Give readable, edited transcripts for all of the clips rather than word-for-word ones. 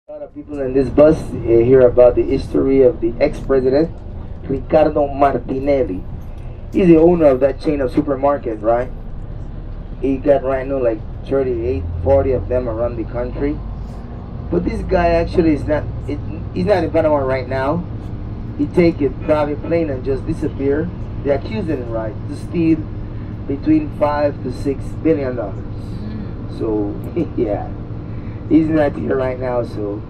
A lot of people in this bus hear about the history of the ex-president Ricardo Martinelli. He's the owner of that chain of supermarkets, right? He got right now like 38, 40 of them around the country. But this guy actually is not. He's not in Panama right now. He take a private plane and just disappear. They accuse him, right, to steal between $5 to $6 billion. So yeah, he's not here right now. So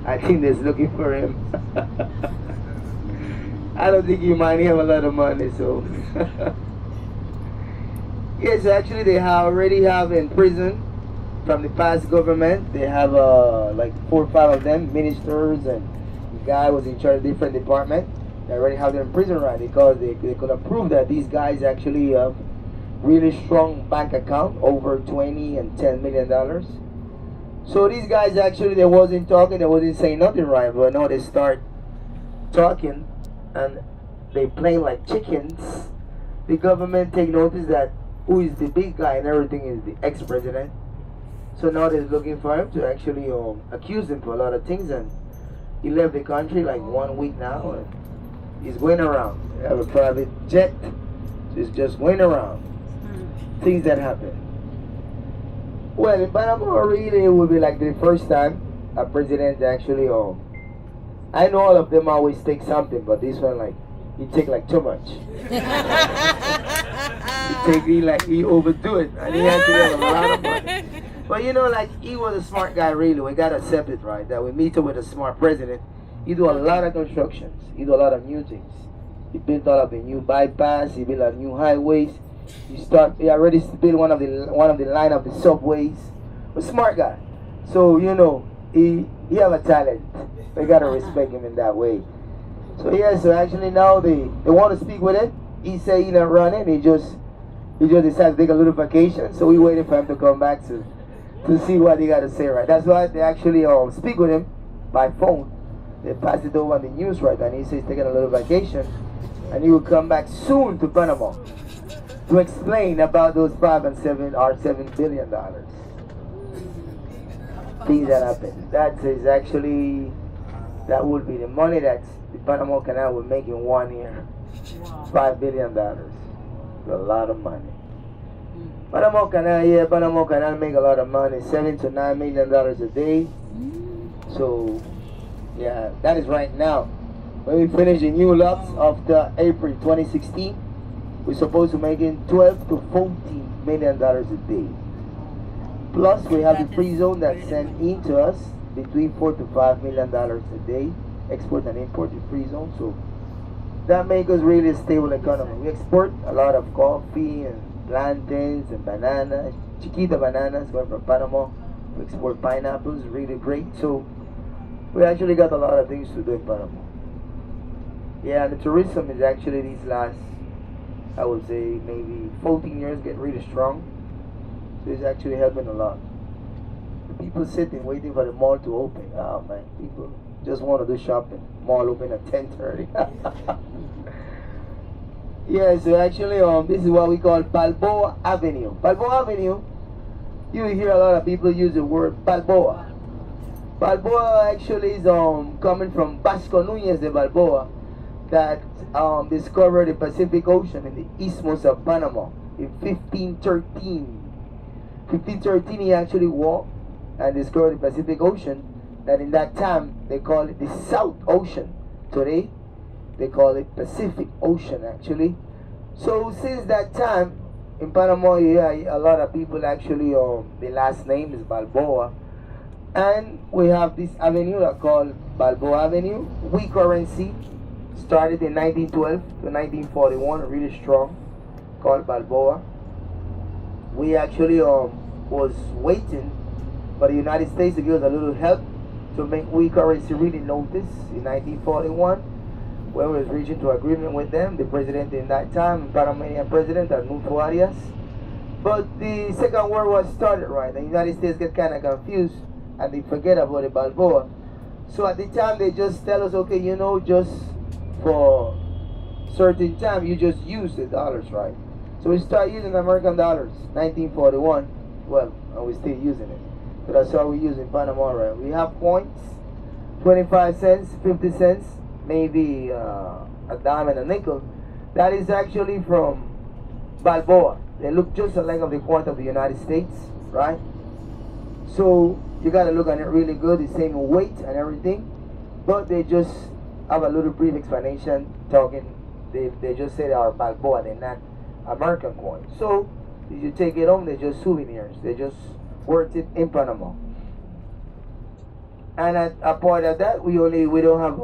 I think they're looking for him. I don't think he might have a lot of money. So yes, actually they already have in prison from the past government. They have like 4 or 5 of them, ministers, and the guy was in charge of different department. They already have them in prison, right? Because they could have proved that these guys actually have really strong bank account, over 20 and $10 million. So these guys actually, they wasn't talking, they wasn't saying nothing, right? But now they start talking and they playing like chickens. The government take notice that who is the big guy and everything is the ex-president. So now they're looking for him to actually accuse him for a lot of things, and he left the country like 1 week now, and he's going around. They have a private jet, so he's just going around. Things that happen. Well, in Panama, really, it will be like the first time a president actually. I know all of them always take something, but this one, like, he take like too much. He overdo it, and he actually has a lot of money. But you know, like, he was a smart guy, really. We gotta accept it, right? That we meet him with a smart president. He do a lot of constructions. He do a lot of new things. He built all of the new bypass. He built a new highways. He already built one of the line of the subways. A smart guy. So you know, he have a talent. We gotta respect him in that way. So yeah, so actually now they want to speak with him. He say he not running. He just decided to take a little vacation. So we waiting for him to come back to see what he got to say, right? That's why they actually speak with him by phone. They pass it over on the news, right? And he says he's taking a little vacation, and he will come back soon to Panama to explain about those $7 billion. Things that happen. That is actually, that would be the money that the Panama Canal will make in 1 year. $5 billion. A lot of money. Panama Canal make a lot of money, $7 to $9 million a day. So, yeah, that is right now. When we finish the new lots after April 2016, we're supposed to make in $12 to $14 million a day. Plus, we have the free zone that send in to us between $4 to $5 million a day, export and import the free zone. So that makes us really a stable economy. We export a lot of coffee and plantains and bananas, chiquita bananas going from Panama. We export pineapples, really great. So we actually got a lot of things to do in Panama. Yeah, and the tourism is actually these last, I would say, maybe 14 years get really strong. So it's actually helping a lot. The people sitting waiting for the mall to open. Oh man, people just want to do shopping. Mall open at 10:30. Yeah, so actually, this is what we call Balboa Avenue. Balboa Avenue, you hear a lot of people use the word Balboa. Balboa actually is coming from Vasco Núñez de Balboa, that discovered the Pacific Ocean in the Isthmus of Panama in 1513. 1513, he actually walked and discovered the Pacific Ocean. That in that time they call it the South Ocean. Today they call it Pacific Ocean actually. So since that time in Panama, yeah, a lot of people actually the last name is Balboa, and we have this avenue that called Balboa Avenue. We currency started in 1912 to 1941, really strong, called Balboa. We actually was waiting for the United States to give us a little help to make we currency really notice in 1941, when we was reaching to agreement with them, the president in that time, Panamanian president, Arnulfo Arias. But the Second World War started, right? The United States get kind of confused and they forget about the Balboa. So at the time they just tell us, okay, you know, just for certain time you just use the dollars, right? So we start using American dollars, 1941. Well, and we're still using it. So that's how we use in Panama, right? We have coins, 25 cents, 50 cents, maybe a dime and a nickel. That is actually from Balboa. They look just like of the coin of the United States, right? So you gotta look at it really good, the same weight and everything. But they just have a little brief explanation talking. They just say they are Balboa, they're not American coins. So if you take it home, they're just souvenirs. They just worth it in Panama. And at a part of that, we don't have